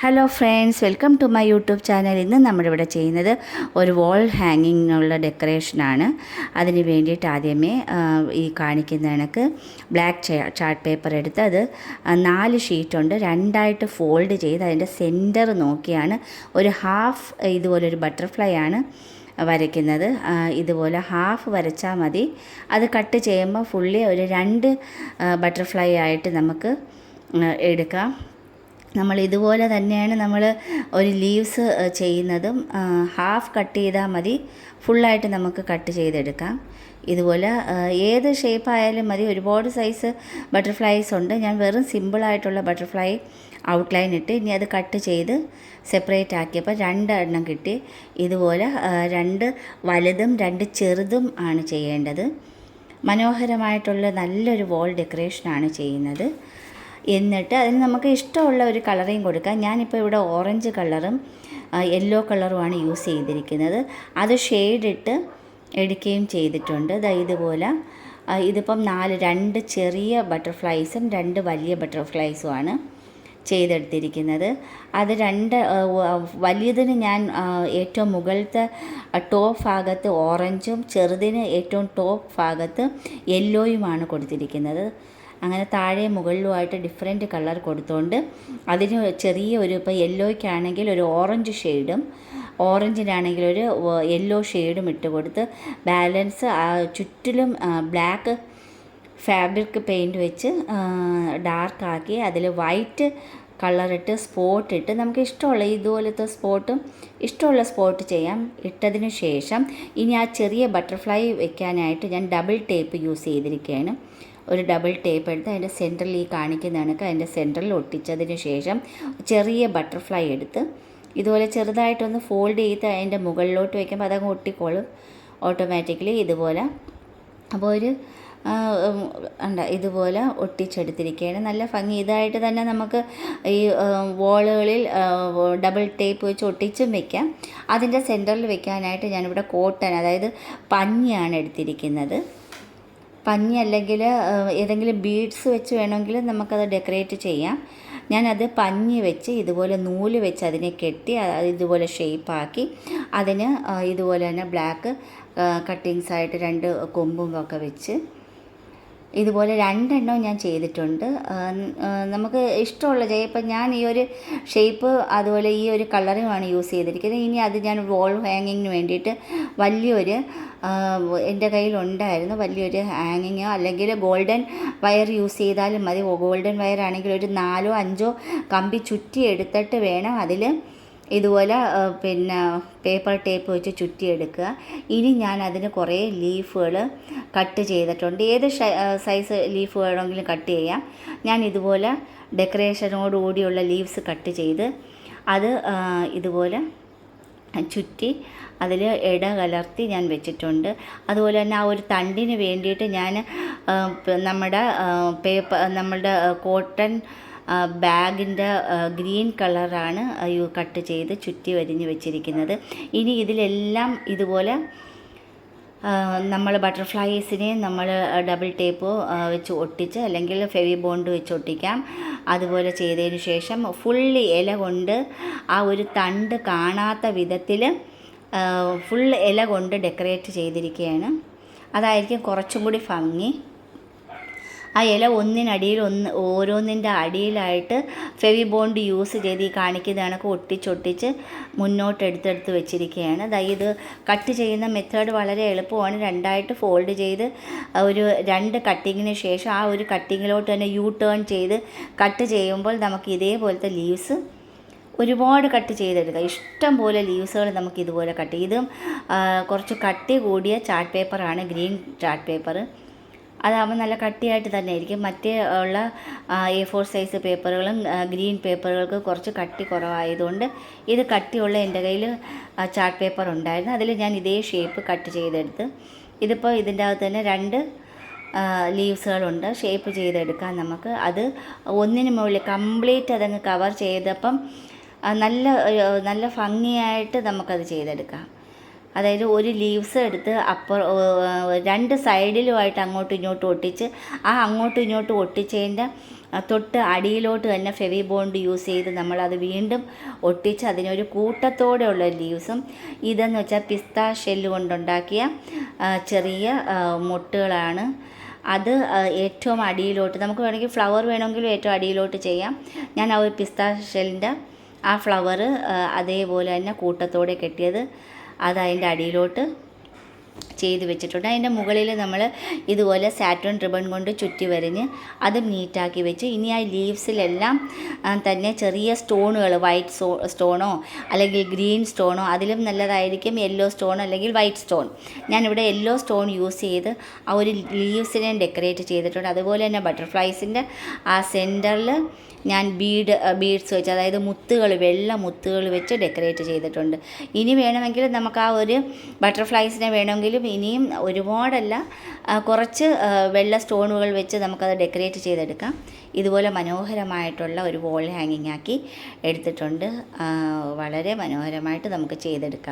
Hello friends, welcome to my YouTube channel. ഇന്ന് നമ്മളിവിടെ ചെയ്യുന്നത് ഒരു വാൾ ഹാങ്ങിങ്ങിനുള്ള ഡെക്കറേഷനാണ്. അതിന് വേണ്ടിയിട്ട് ആദ്യമേ ഈ കാണിക്കുന്ന കണക്ക് ബ്ലാക്ക് ചാർട്ട് പേപ്പർ എടുത്ത് അത് 4 ഷീറ്റുണ്ട്, രണ്ടായിട്ട് ഫോൾഡ് ചെയ്ത് അതിൻ്റെ സെൻറ്റർ നോക്കിയാണ് ഒരു ഹാഫ് ഇതുപോലൊരു ബട്ടർഫ്ലൈ ആണ് വരയ്ക്കുന്നത്. ഇതുപോലെ ഹാഫ് വരച്ചാൽ മതി. അത് കട്ട് ചെയ്യുമ്പോൾ ഫുള്ളി ഒരു 2 ബട്ടർഫ്ലൈ ആയിട്ട് നമുക്ക് എടുക്കാം. നമ്മൾ ഇതുപോലെ തന്നെയാണ് നമ്മൾ ഒരു ലീവ്സ് ചെയ്യുന്നതും. ഹാഫ് കട്ട് ചെയ്താൽ മതി, ഫുള്ളായിട്ട് നമുക്ക് കട്ട് ചെയ്തെടുക്കാം. ഇതുപോലെ ഏത് ഷേപ്പ് ആയാലും മതി. ഒരുപാട് സൈസ് ബട്ടർഫ്ലൈസ് ഉണ്ട്. ഞാൻ വെറും സിമ്പിളായിട്ടുള്ള ബട്ടർഫ്ലൈ ഔട്ട്ലൈൻ ഇട്ട് ഇനി അത് കട്ട് ചെയ്ത് സെപ്പറേറ്റ് ആക്കിയപ്പോൾ 2 എണ്ണം കിട്ടി. ഇതുപോലെ 2 വലുതും 2 ചെറുതും ആണ് ചെയ്യേണ്ടത്. മനോഹരമായിട്ടുള്ള നല്ലൊരു വാൾ ഡെക്കറേഷനാണ് ചെയ്യുന്നത്. എന്നിട്ട് അതിന് നമുക്ക് ഇഷ്ടമുള്ള ഒരു കളറിങ് കൊടുക്കാം. ഞാനിപ്പോൾ ഇവിടെ ഓറഞ്ച് കളറും യെല്ലോ കളറുമാണ് യൂസ് ചെയ്തിരിക്കുന്നത്. അത് ഷെയ്ഡിട്ട് എടുക്കുകയും ചെയ്തിട്ടുണ്ട്. ഇതുപോലെ ഇതിപ്പം 2 ചെറിയ ബട്ടർഫ്ലൈസും 2 വലിയ ബട്ടർഫ്ലൈസുമാണ് ചെയ്തെടുത്തിരിക്കുന്നത്. അത് 2 വലിയതിന് ഞാൻ ഏറ്റവും മുകളിലത്തെ ടോപ്പ് ഭാഗത്ത് ഓറഞ്ചും ചെറുതിന് ഏറ്റവും ടോപ്പ് ഭാഗത്ത് യെല്ലോയുമാണ് കൊടുത്തിരിക്കുന്നത്. അങ്ങനെ താഴെ മുകളിലുമായിട്ട് ഡിഫറെൻറ്റ് കളർ കൊടുത്തുകൊണ്ട് അതിന് ചെറിയ ഒരു ഇപ്പോൾ യെല്ലോയ്ക്കാണെങ്കിൽ ഒരു ഓറഞ്ച് ഷെയ്ഡും ഓറഞ്ചിനാണെങ്കിൽ ഒരു യെല്ലോ ഷെയ്ഡും ഇട്ട് കൊടുത്ത് ബാലൻസ് ചുറ്റിലും ബ്ലാക്ക് ഫാബ്രിക് പെയിൻറ്റ് വെച്ച് ഡാർക്കാക്കി അതിൽ വൈറ്റ് കളറിട്ട് സ്പോട്ടിട്ട് നമുക്ക് ഇഷ്ടമുള്ള ഇതുപോലത്തെ സ്പോട്ടും ഇഷ്ടമുള്ള സ്പോട്ട് ചെയ്യാം. ഇട്ടതിന് ശേഷം ഇനി ആ ചെറിയ ബട്ടർഫ്ലൈ വെക്കാനായിട്ട് ഞാൻ ഡബിൾ ടേപ്പ് യൂസ് ചെയ്തിരിക്കുകയാണ്. ഒരു ഡബിൾ ടേപ്പ് എടുത്ത് അതിൻ്റെ സെൻറ്ററിൽ ഈ കാണിക്കുന്ന കണക്ക് അതിൻ്റെ സെൻറ്ററിൽ ഒട്ടിച്ചതിന് ശേഷം ചെറിയ ബട്ടർഫ്ലൈ എടുത്ത് ഇതുപോലെ ചെറുതായിട്ടൊന്ന് ഫോൾഡ് ചെയ്ത് അതിൻ്റെ മുകളിലോട്ട് വയ്ക്കുമ്പോൾ അതങ്ങ് ഒട്ടിക്കോളും ഓട്ടോമാറ്റിക്കലി ഇതുപോലെ. അപ്പോൾ ഒരു ഇതുപോലെ ഒട്ടിച്ചെടുത്തിരിക്കുകയാണ്. നല്ല ഭംഗി. ഇതായിട്ട് തന്നെ നമുക്ക് ഈ വോളുകളിൽ ഡബിൾ ടേപ്പ് വെച്ച് ഒട്ടിച്ചും വെക്കാം. അതിൻ്റെ സെൻറ്ററിൽ വെക്കാനായിട്ട് ഞാനിവിടെ കോട്ടൺ, അതായത് പഞ്ഞിയാണ് എടുത്തിരിക്കുന്നത്. പഞ്ഞി അല്ലെങ്കിൽ ഏതെങ്കിലും ബീഡ്സ് വെച്ച് വേണമെങ്കിൽ നമുക്കത് ഡെക്കറേറ്റ് ചെയ്യാം. ഞാനത് പഞ്ഞി വെച്ച് ഇതുപോലെ നൂല് വെച്ച് അതിനെ കെട്ടി ഇതുപോലെ ഷേപ്പാക്കി അതിന് ഇതുപോലെ തന്നെ ബ്ലാക്ക് കട്ടിങ്സായിട്ട് 2 കൊമ്പും ഒക്കെ വെച്ച് ഇതുപോലെ 2 എണ്ണം ഞാൻ ചെയ്തിട്ടുണ്ട്. നമുക്ക് ഇഷ്ടമുള്ള ഇപ്പം ഞാൻ ഈ ഒരു ഷേപ്പ് അതുപോലെ ഈ ഒരു കളറുമാണ് യൂസ് ചെയ്തിരിക്കുന്നത്. ഇനി അത് ഞാൻ വാൾ ഹാങ്ങിങ്ങിന് വേണ്ടിയിട്ട് വലിയൊരു എൻ്റെ കയ്യിലുണ്ടായിരുന്നു വലിയൊരു ഹാങ്ങിങ്ങോ അല്ലെങ്കിൽ ഗോൾഡൻ വയർ യൂസ് ചെയ്താലും മതി. ഗോൾഡൻ വയർ ആണെങ്കിൽ ഒരു 4 5 കമ്പി ചുറ്റി എടുത്തിട്ട് വേണം അതിൽ ഇതുപോലെ പേപ്പർ ടേപ്പ് വെച്ച് ചുറ്റിയെടുക്കുക. ഇനി ഞാൻ അതിന് കുറേ ലീഫുകൾ കട്ട് ചെയ്തിട്ടുണ്ട്. ഏത് സൈസ് ലീഫ് വേണമെങ്കിലും കട്ട് ചെയ്യാം. ഞാൻ ഇതുപോലെ ഡെക്കറേഷനോടുകൂടിയുള്ള ലീവ്സ് കട്ട് ചെയ്ത് അത് ഇതുപോലെ ചുറ്റി അതിൽ ഇട കലർത്തി ഞാൻ വെച്ചിട്ടുണ്ട്. അതുപോലെ തന്നെ ആ ഒരു തണ്ടിന് വേണ്ടിയിട്ട് ഞാൻ നമ്മളുടെ കോട്ടൺ ബാഗിൻ്റെ ഗ്രീൻ കളറാണ് കട്ട് ചെയ്ത് ചുറ്റി വരിഞ്ഞ് വെച്ചിരിക്കുന്നത്. ഇനി ഇതിലെല്ലാം ഇതുപോലെ നമ്മൾ ബട്ടർഫ്ലൈസിനെ നമ്മൾ ഡബിൾ ടേപ്പ് വെച്ച് ഒട്ടിച്ച് അല്ലെങ്കിൽ ഫെവി ബോണ്ട് വെച്ച് ഒട്ടിക്കാം. അതുപോലെ ചെയ്തതിന് ശേഷം ഫുള്ളി ഇല കൊണ്ട് ആ ഒരു തണ്ട് കാണാത്ത വിധത്തിൽ ഫുൾ ഇല കൊണ്ട് ഡെക്കറേറ്റ് ചെയ്തിരിക്കുകയാണ്. അതായിരിക്കും കുറച്ചും കൂടി ഭംഗി. ആ ഇല ഒന്നിനടിയിൽ ഓരോന്നിൻ്റെ അടിയിലായിട്ട് ഫെവി ബോണ്ട് യൂസ് ചെയ്ത് ഈ കാണിക്കുന്ന കണക്ക് ഒട്ടിച്ചൊട്ടിച്ച് മുന്നോട്ടെടുത്തെടുത്ത് വെച്ചിരിക്കുകയാണ്. ഇത് കട്ട് ചെയ്യുന്ന മെത്തേഡ് വളരെ എളുപ്പമാണ്. 2ആയിട്ട് ഫോൾഡ് ചെയ്ത് ഒരു 2 കട്ടിങ്ങിന് ശേഷം ആ ഒരു കട്ടിങ്ങിലോട്ട് തന്നെ ടേൺ ചെയ്ത് കട്ട് ചെയ്യുമ്പോൾ നമുക്ക് ഇതേപോലത്തെ ലീവ്സ് ഒരുപാട് കട്ട് ചെയ്തെടുക്കാം. ഇഷ്ടം പോലെ ലീവ്സുകൾ നമുക്ക് ഇതുപോലെ കട്ട് ചെയ്ത് ഇതും കുറച്ച് കട്ടി കൂടിയ ചാർട്ട് പേപ്പറാണ്, ഗ്രീൻ ചാർട്ട് പേപ്പർ. അതാകുമ്പോൾ നല്ല കട്ടിയായിട്ട് തന്നെ ആയിരിക്കും. മറ്റേ ഉള്ള A4 സൈസ് പേപ്പറുകളും ഗ്രീൻ പേപ്പറുകൾക്ക് കുറച്ച് കട്ടി കുറവായതുകൊണ്ട് ഇത് കട്ടിയുള്ള എൻ്റെ കയ്യിൽ ചാർട്ട് പേപ്പർ ഉണ്ടായിരുന്നു. അതിൽ ഞാൻ ഇതേ ഷേപ്പ് കട്ട് ചെയ്തെടുത്ത് ഇതിപ്പോൾ ഇതിൻ്റെ അകത്ത് തന്നെ 2 ലീവ്സുകളുണ്ട്. ഷേപ്പ് ചെയ്തെടുക്കാം നമുക്ക്. അത് ഒന്നിന് മുകളിൽ കംപ്ലീറ്റ് അതങ്ങ് കവർ ചെയ്തപ്പം നല്ല ഭംഗിയായിട്ട് നമുക്കത് ചെയ്തെടുക്കാം. അതായത് ഒരു ലീവ്സ് എടുത്ത് രണ്ട് സൈഡിലുമായിട്ട് അങ്ങോട്ടും ഇങ്ങോട്ടും ഒട്ടിച്ച് അങ്ങോട്ടും ഇങ്ങോട്ടും ഒട്ടിച്ചതിൻ്റെ തൊട്ട് അടിയിലോട്ട് തന്നെ ഫെവി ബോണ്ട് യൂസ് ചെയ്ത് നമ്മളത് വീണ്ടും ഒട്ടിച്ച് അതിനൊരു കൂട്ടത്തോടെയുള്ള ലീവ്സും. ഇതെന്ന് വെച്ചാൽ പിസ്ത ഷെല്ല് കൊണ്ടുണ്ടാക്കിയ ചെറിയ മുട്ടുകളാണ്. അത് ഏറ്റവും അടിയിലോട്ട് നമുക്ക് വേണമെങ്കിൽ ഫ്ലവർ വേണമെങ്കിലും ഏറ്റവും അടിയിലോട്ട് ചെയ്യാം. ഞാൻ ആ ഒരു പിസ്ത ഷെല്ലിൻ്റെ ആ ഫ്ലവർ അതേപോലെ തന്നെ കൂട്ടത്തോടെ കെട്ടിയത് അതിൻ്റെ അടിയിലോട്ട് ചെയ്ത് വെച്ചിട്ടുണ്ട്. അതിൻ്റെ മുകളിൽ നമ്മൾ ഇതുപോലെ സാറ്റൻ റിബൺ കൊണ്ട് ചുറ്റി വരഞ്ഞ് അതും നീറ്റാക്കി വെച്ച് ഇനി ആ ലീവ്സിലെല്ലാം തന്നെ ചെറിയ സ്റ്റോണുകൾ, വൈറ്റ് സ്റ്റോണോ അല്ലെങ്കിൽ ഗ്രീൻ സ്റ്റോണോ, അതിലും നല്ലതായിരിക്കും യെല്ലോ സ്റ്റോൺ അല്ലെങ്കിൽ വൈറ്റ് സ്റ്റോൺ. ഞാനിവിടെ യെല്ലോ സ്റ്റോൺ യൂസ് ചെയ്ത് ആ ഒരു ലീവ്സിനെ ഡെക്കറേറ്റ് ചെയ്തിട്ടുണ്ട്. അതുപോലെ തന്നെ ബട്ടർഫ്ലൈസിൻ്റെ ആ സെൻറ്ററിൽ ഞാൻ ബീഡ്സ് വെച്ച്, അതായത് മുത്തുകൾ, വെള്ള മുത്തുകൾ വെച്ച് ഡെക്കറേറ്റ് ചെയ്തിട്ടുണ്ട്. ഇനി വേണമെങ്കിൽ നമുക്ക് ആ ഒരു ബട്ടർഫ്ലൈസിനെ വേണമെങ്കിലും ഇനിയും ഒരുപാടല്ല, കുറച്ച് വെള്ള സ്റ്റോണുകൾ വെച്ച് നമുക്കത് ഡെക്കറേറ്റ് ചെയ്തെടുക്കാം. ഇതുപോലെ മനോഹരമായിട്ടുള്ള ഒരു വോൾ ഹാങ്ങിങ് ആക്കി എടുത്തിട്ടുണ്ട്. വളരെ മനോഹരമായിട്ട് നമുക്ക് ചെയ്തെടുക്കാം.